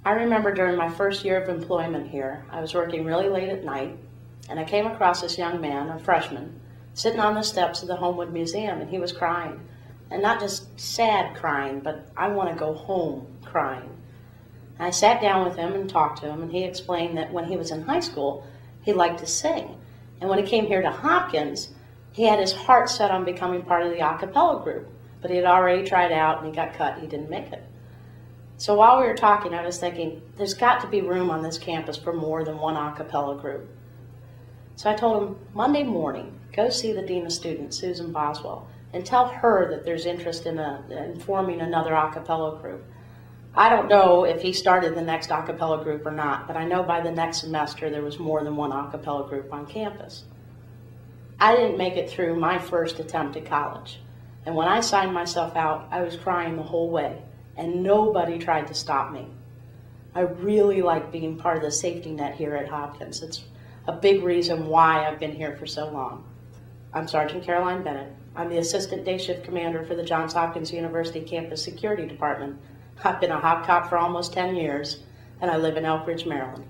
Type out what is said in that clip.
I remember during my first year of employment here, I was working really late at night, and I came across this young man, a freshman, sitting on the steps of the Homewood Museum, and he was crying. And not just sad crying, but I want to go home crying. I sat down with him and talked to him, and he explained that when he was in high school, he liked to sing. And when he came here to Hopkins, he had his heart set on becoming part of the a cappella group, but he had already tried out and he got cut, he didn't make it. So while we were talking, I was thinking, there's got to be room on this campus for more than one a cappella group. So I told him, Monday morning, go see the Dean of Students, Susan Boswell, and tell her that there's interest in forming another a cappella group. I don't know if he started the next a cappella group or not, but I know by the next semester there was more than one a cappella group on campus. I didn't make it through my first attempt at college, and when I signed myself out, I was crying the whole way, and nobody tried to stop me. I really like being part of the safety net here at Hopkins. It's a big reason why I've been here for so long. I'm Sergeant Caroline Bennett. I'm the Assistant Day Shift Commander for the Johns Hopkins University Campus Security Department. I've been a Hop Cop for almost 10 years, and I live in Elk Ridge, Maryland.